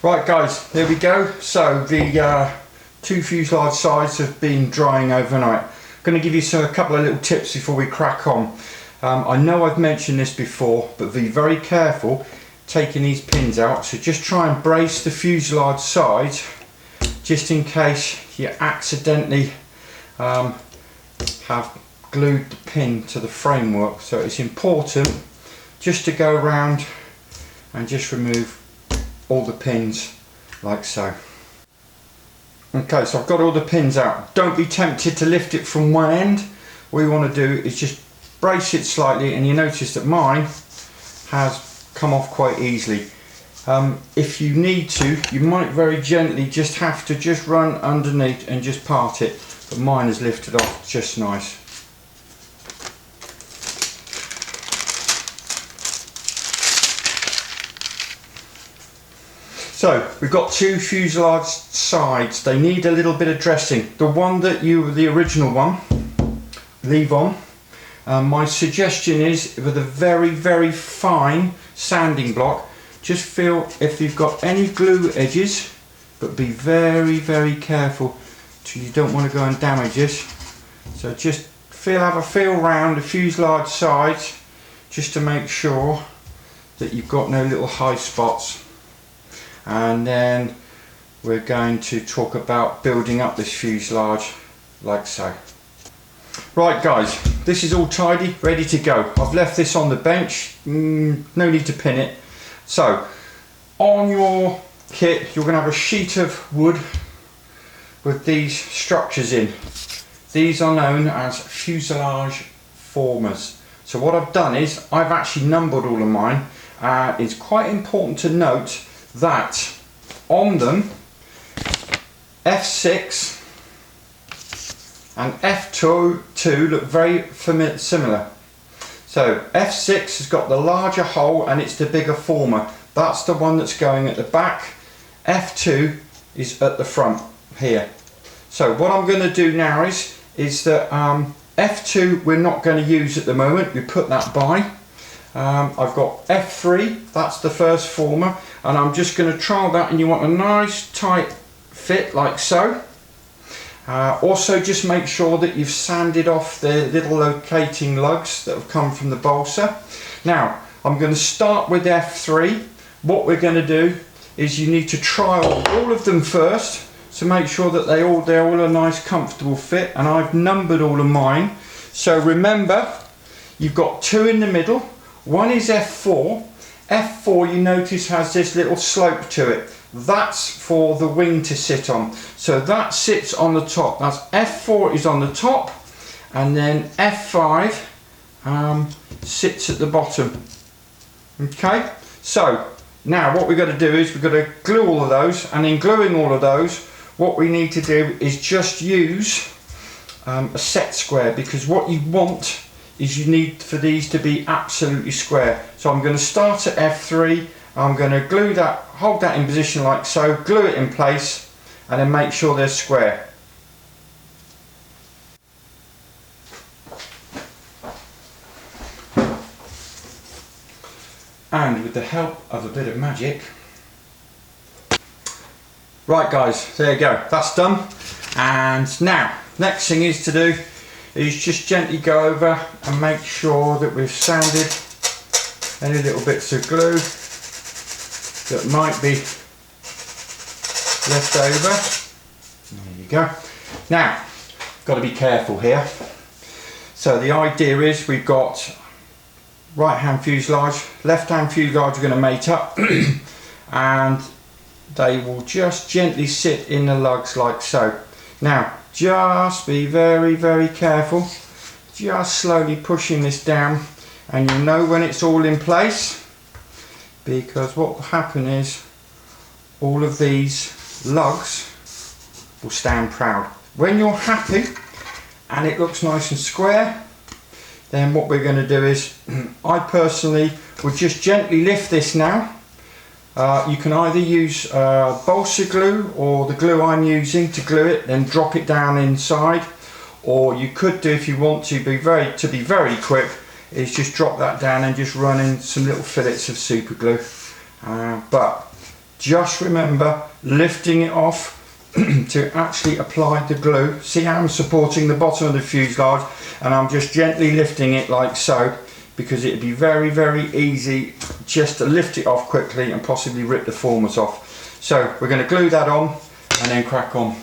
Right guys, there we go. So the two fuselage sides have been drying overnight. I'm going to give you a couple of little tips before we crack on. I know I've mentioned this before, but be very careful taking these pins out. So just try and brace the fuselage sides just in case you accidentally have glued the pin to the framework. So it's important just to go around and just remove all the pins like so. Okay, so I've got all the pins out. Don't be tempted to lift it from one end. What you want to do is just brace it slightly, and you notice that mine has come off quite easily. If you need to, you might very gently just have to just run underneath and just part it, but mine has lifted off just nice. So we've got two fuselage sides. They need a little bit of dressing. The one that the original one, leave on. My suggestion is with a very fine sanding block, just feel if you've got any glue edges, but be very careful so you don't want to go and damage this. So just have a feel round the fuselage sides just to make sure that you've got no little high spots. And then we're going to talk about building up this fuselage like so. Right guys, this is all tidy, ready to go. I've left this on the bench, no need to pin it. So on your kit you're going to have a sheet of wood with these structures in. These are known as fuselage formers. So what I've done is I've actually numbered all of mine. It's quite important to note that on them F6 and F2 look very similar. So F6 has got the larger hole and it's the bigger former. That's the one that's going at the back. F2 is at the front here. So what I'm going to do now is that F2 we're not going to use at the moment. We put that by. I've got F3, that's the first former, and I'm just going to trial that, and you want a nice tight fit like so. Also just make sure that you've sanded off the little locating lugs that have come from the balsa. Now I'm going to start with F3. What we're going to do is you need to trial all of them first to make sure that they're all a nice comfortable fit, and I've numbered all of mine. So remember, you've got two in the middle. One is F4. F4 you notice has this little slope to it. That's for the wing to sit on. So that sits on the top. That's F4 is on the top, and then F5 sits at the bottom. Okay, so now what we're going to do is we're going to glue all of those, and in gluing all of those what we need to do is just use a set square, because what you want is you need for these to be absolutely square. So I'm going to start at F3, I'm going to glue that, hold that in position like so, glue it in place, and then make sure they're square. And with the help of a bit of magic. Right guys, there you go, that's done. And now, next thing is to do is just gently go over and make sure that we've sanded any little bits of glue that might be left over. There you go. Now, got to be careful here. So the idea is we've got right hand fuselage, left hand fuselage are going to mate up and they will just gently sit in the lugs like so. Now just be very careful, just slowly pushing this down, and you'll know when it's all in place, because what will happen is all of these lugs will stand proud. When you're happy and it looks nice and square, then what we're going to do is I personally would just gently lift this now. You can either use balsa glue or the glue I'm using to glue it, then drop it down inside, or you could do, if you want to be very quick, is just drop that down and just run in some little fillets of super glue. But just remember lifting it off to actually apply the glue. See how I'm supporting the bottom of the fuselage, and I'm just gently lifting it like so, because it'd be very, very easy just to lift it off quickly and possibly rip the formers off. So we're going to glue that on and then crack on.